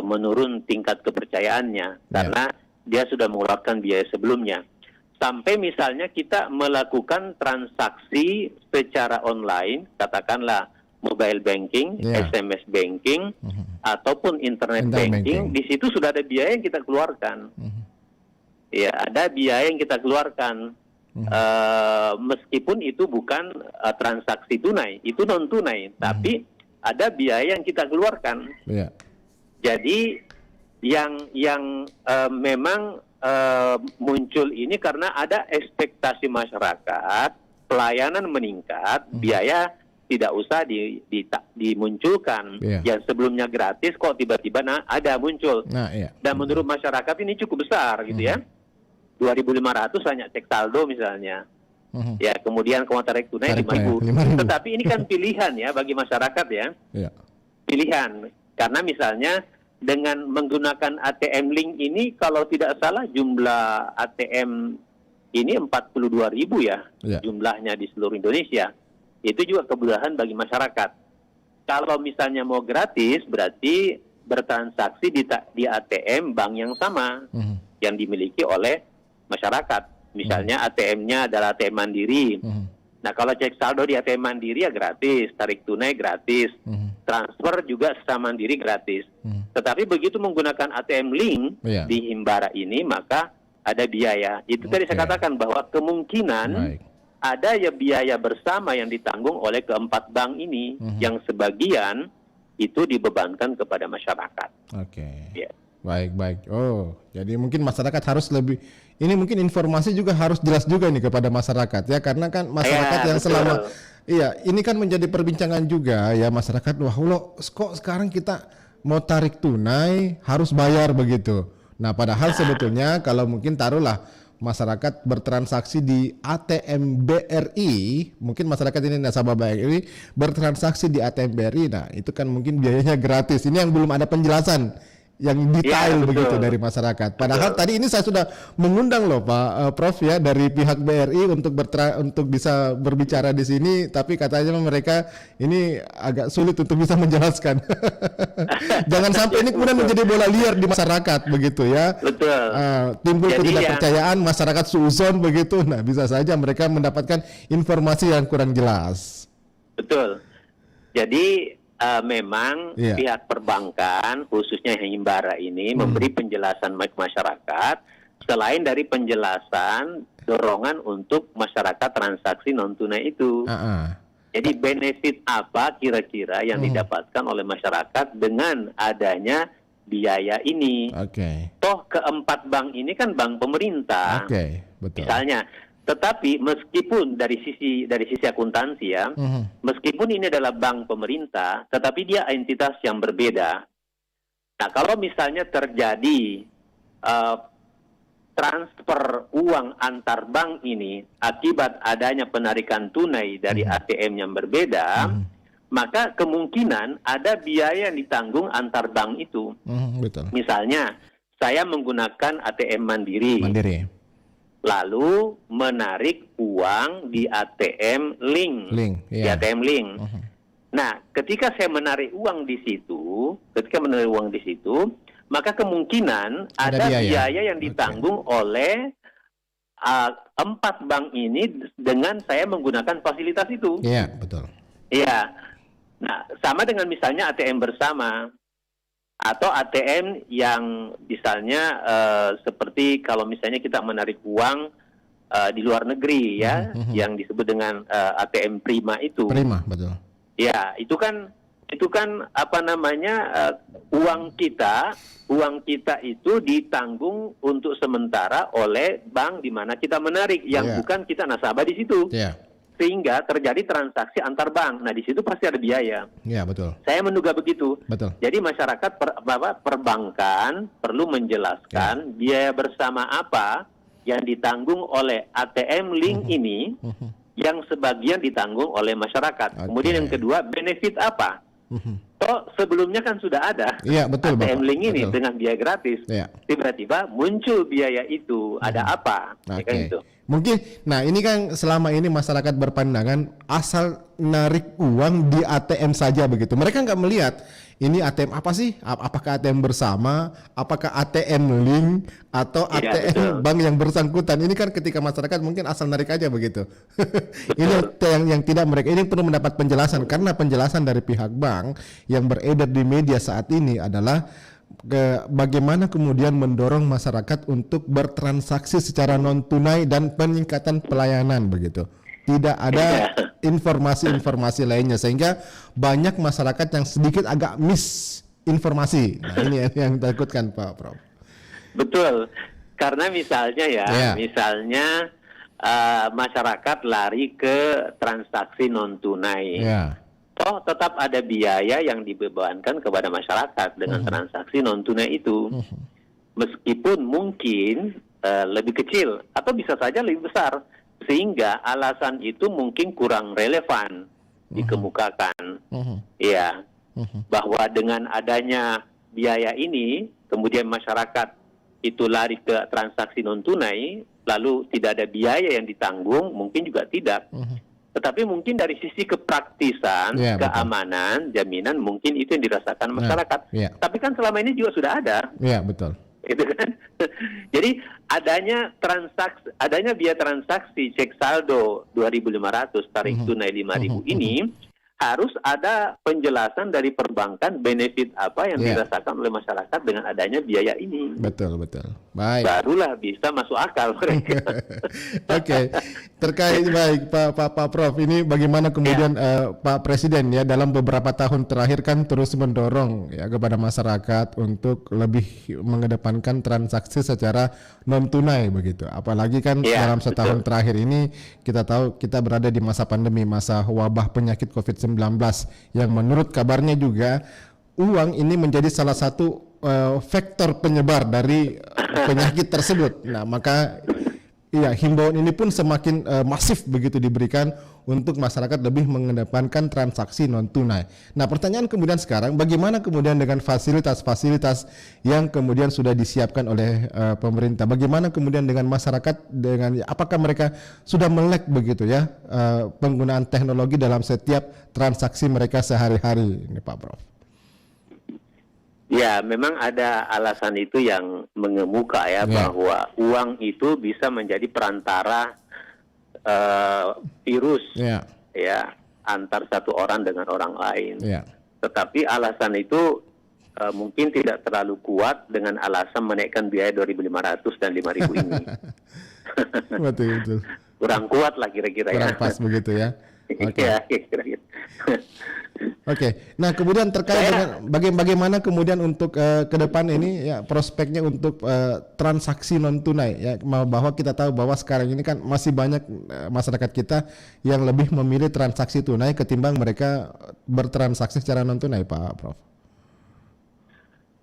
menurun tingkat kepercayaannya, karena dia sudah mengeluarkan biaya sebelumnya. Sampai misalnya kita melakukan transaksi secara online, katakanlah mobile banking, SMS banking, ataupun internet banking, di situ sudah ada biaya yang kita keluarkan. Ya, ada biaya yang kita keluarkan, meskipun itu bukan transaksi tunai, itu non tunai, tapi ada biaya yang kita keluarkan. Jadi yang memang muncul ini karena ada ekspektasi masyarakat, pelayanan meningkat, biaya tidak usah dimunculkan. Yang sebelumnya gratis kok tiba-tiba ada muncul. Dan menurut masyarakat ini cukup besar gitu ya. 2.500 hanya cek saldo misalnya. Ya, kemudian kalau tarik tunai 5.000. Tetapi ini kan pilihan ya bagi masyarakat ya. Pilihan. Karena misalnya dengan menggunakan ATM Link ini kalau tidak salah jumlah ATM ini 42.000 ya jumlahnya di seluruh Indonesia. Itu juga kemudahan bagi masyarakat. Kalau misalnya mau gratis berarti bertransaksi di ATM bank yang sama yang dimiliki oleh masyarakat. Misalnya ATM-nya adalah ATM Mandiri. Nah, kalau cek saldo di ATM Mandiri ya gratis, tarik tunai gratis, transfer juga secara Mandiri gratis. Tetapi begitu menggunakan ATM Link di Himbara ini, maka ada biaya. Itu tadi saya katakan bahwa kemungkinan ada ya biaya bersama yang ditanggung oleh keempat bank ini, yang sebagian itu dibebankan kepada masyarakat. Baik. Oh, jadi mungkin masyarakat harus lebih, ini mungkin informasi juga harus jelas juga nih kepada masyarakat ya, karena kan masyarakat yang selama, ini kan menjadi perbincangan juga ya masyarakat, wah lo kok sekarang kita mau tarik tunai harus bayar begitu. Nah, padahal sebetulnya kalau mungkin taruhlah masyarakat bertransaksi di ATM BRI, mungkin masyarakat ini nasabah BRI bertransaksi di ATM BRI, nah itu kan mungkin biayanya gratis. Ini yang belum ada penjelasan yang detail begitu dari masyarakat. Padahal tadi ini saya sudah mengundang loh Pak Prof ya dari pihak BRI untuk bisa berbicara di sini, tapi katanya mereka ini agak sulit untuk bisa menjelaskan. Jangan sampai ini kemudian menjadi bola liar di masyarakat begitu ya. Timbul ketidakpercayaan, masyarakat suuzon begitu. Nah, bisa saja mereka mendapatkan informasi yang kurang jelas. Betul. Jadi memang pihak perbankan khususnya Himbara ini memberi penjelasan ke masyarakat, selain dari penjelasan dorongan untuk masyarakat transaksi non tunai itu. Jadi benefit apa kira-kira yang didapatkan oleh masyarakat dengan adanya biaya ini? Toh keempat bank ini kan bank pemerintah. Betul. Misalnya. Tetapi meskipun dari sisi akuntansi ya, meskipun ini adalah bank pemerintah, tetapi dia entitas yang berbeda. Nah, kalau misalnya terjadi transfer uang antar bank ini akibat adanya penarikan tunai dari ATM yang berbeda, maka kemungkinan ada biaya yang ditanggung antar bank itu. Betul. Misalnya, saya menggunakan ATM Mandiri. Lalu menarik uang di ATM Link. Di ATM Link. Nah, ketika saya menarik uang di situ, maka kemungkinan ada biaya yang ditanggung oleh empat bank ini dengan saya menggunakan fasilitas itu. Iya, betul. Iya. Nah, sama dengan misalnya ATM bersama. Atau ATM yang misalnya seperti kalau misalnya kita menarik uang di luar negeri ya, yang disebut dengan ATM Prima itu. Prima, betul. Ya, itu kan apa namanya uang kita itu ditanggung untuk sementara oleh bank di mana kita menarik, yang bukan kita nasabah di situ. Sehingga terjadi transaksi antar bank. Nah, di situ pasti ada biaya. Iya, betul. Saya menduga begitu. Betul. Jadi masyarakat perbankan perlu menjelaskan biaya bersama apa yang ditanggung oleh ATM Link ini, yang sebagian ditanggung oleh masyarakat. Kemudian yang kedua, benefit apa? Toh sebelumnya kan sudah ada ATM Link ini dengan biaya gratis. Tiba-tiba muncul biaya itu, ada apa? Ya kan itu. Mungkin, nah ini kan selama ini masyarakat berpandangan asal narik uang di ATM saja begitu. Mereka nggak melihat ini ATM apa sih? Apakah ATM bersama? Apakah ATM Link? Atau ATM bank yang bersangkutan? Ini kan ketika masyarakat mungkin asal narik aja begitu. Ini yang tidak mereka, ini perlu mendapat penjelasan. Karena penjelasan dari pihak bank yang beredar di media saat ini adalah bagaimana kemudian mendorong masyarakat untuk bertransaksi secara non tunai dan peningkatan pelayanan begitu. Tidak ada informasi-informasi lainnya sehingga banyak masyarakat yang sedikit agak miss informasi. Nah, ini yang takutkan Pak Prof. Betul. Karena misalnya misalnya masyarakat lari ke transaksi non tunai. Toh tetap ada biaya yang dibebankan kepada masyarakat dengan transaksi non tunai itu, meskipun mungkin lebih kecil atau bisa saja lebih besar. Sehingga alasan itu mungkin kurang relevan dikemukakan. Ya, bahwa dengan adanya biaya ini, kemudian masyarakat itu lari ke transaksi non tunai, lalu tidak ada biaya yang ditanggung, mungkin juga tidak. Tetapi mungkin dari sisi kepraktisan, keamanan, jaminan, mungkin itu yang dirasakan masyarakat. Tapi kan selama ini juga sudah ada. Iya, betul. Itu kan. Jadi adanya biaya transaksi cek saldo 2.500, tarik tunai 5.000 ini harus ada penjelasan dari perbankan benefit apa yang dirasakan oleh masyarakat dengan adanya biaya ini. Betul. Baik. Barulah bisa masuk akal mereka. Oke. Terkait baik Pak Prof, ini bagaimana kemudian Pak Presiden ya dalam beberapa tahun terakhir kan terus mendorong ya kepada masyarakat untuk lebih mengedepankan transaksi secara non tunai begitu. Apalagi kan dalam setahun terakhir ini kita tahu kita berada di masa pandemi, masa wabah penyakit COVID-19 yang menurut kabarnya juga uang ini menjadi salah satu vektor penyebar dari penyakit tersebut. Nah, maka himbauan ini pun semakin masif begitu diberikan untuk masyarakat lebih mengedepankan transaksi non tunai. Nah, pertanyaan kemudian sekarang, bagaimana kemudian dengan fasilitas-fasilitas yang kemudian sudah disiapkan oleh pemerintah? Bagaimana kemudian dengan masyarakat, dengan apakah mereka sudah melek begitu ya penggunaan teknologi dalam setiap transaksi mereka sehari-hari, ini Pak Prof? Ya, memang ada alasan itu yang mengemuka bahwa uang itu bisa menjadi perantara virus antar satu orang dengan orang lain. Tetapi alasan itu mungkin tidak terlalu kuat dengan alasan menaikkan biaya 2.500 dan 5.000 ini. Betul. Kurang kuat lah kira-kira kurang pas begitu ya. Kira-kira. Oke. Nah, kemudian terkait dengan bagaimana kemudian untuk ke depan ini ya prospeknya untuk transaksi non tunai ya, bahwa kita tahu bahwa sekarang ini kan masih banyak masyarakat kita yang lebih memilih transaksi tunai ketimbang mereka bertransaksi secara non tunai, Pak Prof.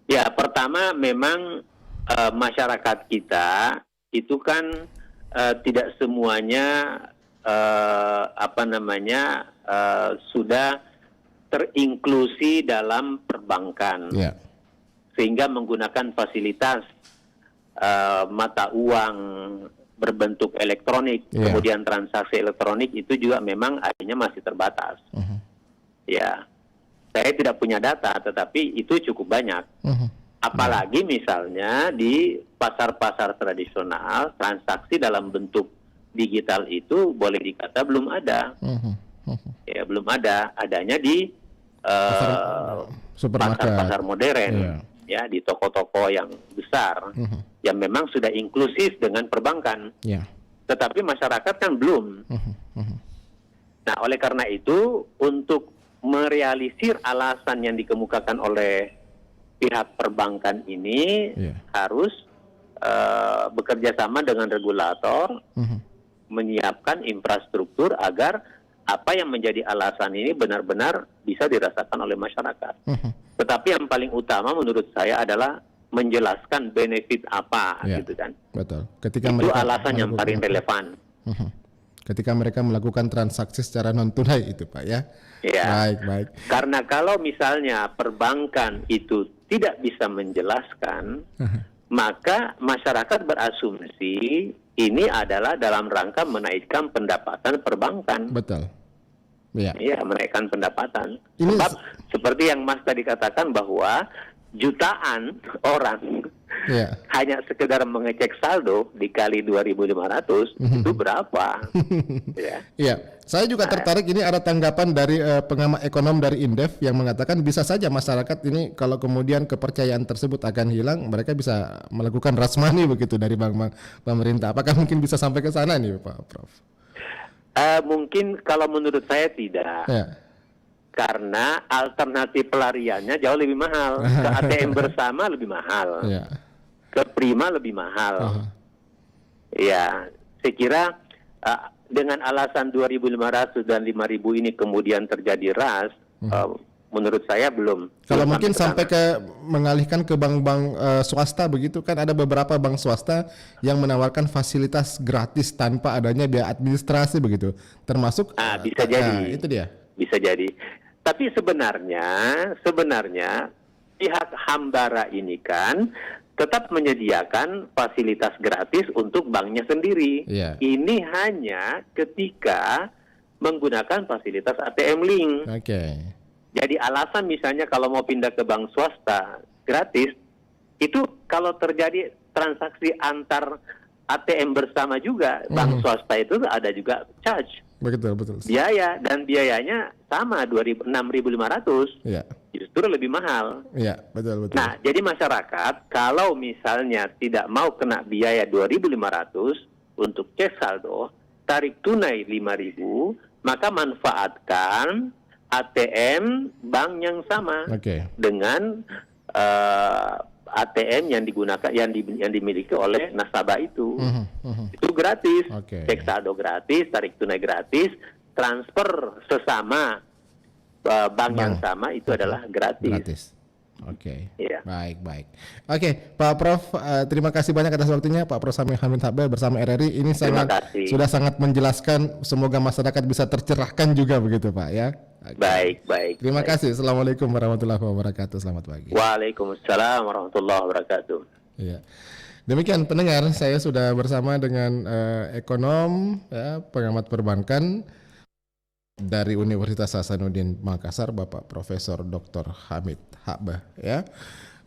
Ya, pertama memang masyarakat kita itu kan tidak semuanya sudah terinklusi dalam perbankan, sehingga menggunakan fasilitas mata uang berbentuk elektronik, kemudian transaksi elektronik itu juga memang akhirnya masih terbatas. Ya, saya tidak punya data, tetapi itu cukup banyak. Apalagi misalnya di pasar-pasar tradisional, transaksi dalam bentuk digital itu boleh dikata belum ada. Ya, belum ada, adanya di pasar-pasar modern, ya, di toko-toko yang besar, yang memang sudah inklusif dengan perbankan. Tetapi masyarakat kan belum. Nah, oleh karena itu, untuk merealisir alasan yang dikemukakan oleh pihak perbankan ini harus bekerja sama dengan regulator, menyiapkan infrastruktur agar apa yang menjadi alasan ini benar-benar bisa dirasakan oleh masyarakat. Tetapi yang paling utama menurut saya adalah menjelaskan benefit apa, gitu kan. Betul. Itu alasan yang paling relevan. Ketika mereka melakukan transaksi secara non tunai itu, Pak ya. Baik. Karena kalau misalnya perbankan itu tidak bisa menjelaskan, maka masyarakat berasumsi ini adalah dalam rangka menaikkan pendapatan perbankan. Betul. Iya, menaikkan pendapatan. Sebab seperti yang Mas tadi katakan bahwa jutaan orang hanya sekedar mengecek saldo dikali 2.500 itu berapa? Iya, saya juga tertarik ini ada tanggapan dari pengamat ekonom dari Indef yang mengatakan bisa saja masyarakat ini kalau kemudian kepercayaan tersebut akan hilang, mereka bisa melakukan rush money begitu dari bank-bank pemerintah. Apakah mungkin bisa sampai ke sana nih, Pak Prof? Mungkin kalau menurut saya tidak. Karena alternatif pelariannya jauh lebih mahal. Ke ATM bersama lebih mahal. Ke Prima lebih mahal. Ya, saya kira dengan alasan 2.500 dan 5.000 ini kemudian terjadi rush, menurut saya belum. Kalau mungkin sampai ke mengalihkan ke bank-bank swasta begitu kan, ada beberapa bank swasta yang menawarkan fasilitas gratis tanpa adanya biaya administrasi begitu, termasuk bisa jadi. Itu dia. Bisa jadi. Tapi sebenarnya pihak Hambara ini kan tetap menyediakan fasilitas gratis untuk banknya sendiri. Yeah. Ini hanya ketika menggunakan fasilitas ATM Link. Jadi alasan misalnya kalau mau pindah ke bank swasta gratis, itu kalau terjadi transaksi antar ATM bersama juga, bank swasta itu ada juga charge. Betul. Biaya, dan biayanya sama 6.500. Iya. Justru lebih mahal. Iya, betul. Nah, jadi masyarakat kalau misalnya tidak mau kena biaya 2.500 untuk cek saldo, tarik tunai 5.000, maka manfaatkan ATM bank yang sama dengan ATM yang digunakan yang dimiliki oleh nasabah itu. Itu gratis. Cek saldo gratis, tarik tunai gratis, transfer sesama bank yang sama itu adalah gratis. Iya. Baik. Pak Prof, terima kasih banyak atas waktunya, Pak Prof Samir Hamid Habel bersama RRI. Ini sudah sangat menjelaskan. Semoga masyarakat bisa tercerahkan juga begitu, Pak ya. Baik. Terima kasih. Assalamualaikum warahmatullahi wabarakatuh. Selamat pagi. Waalaikumsalam warahmatullahi wabarakatuh. Iya. Demikian pendengar, saya sudah bersama dengan ekonom, pengamat perbankan dari Universitas Hasanuddin Makassar, Bapak Profesor Dr. Hamid Habel ya.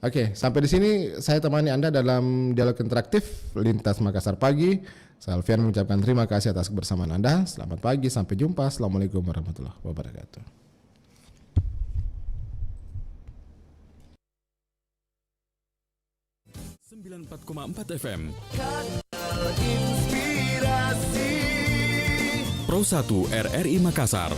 Oke, sampai di sini saya temani Anda dalam dialog interaktif Lintas Makassar Pagi. Saya Alfian mengucapkan terima kasih atas kebersamaan Anda. Selamat pagi, sampai jumpa. Assalamualaikum warahmatullahi wabarakatuh. FM. Inspirasi Pro 1 RRI Makassar.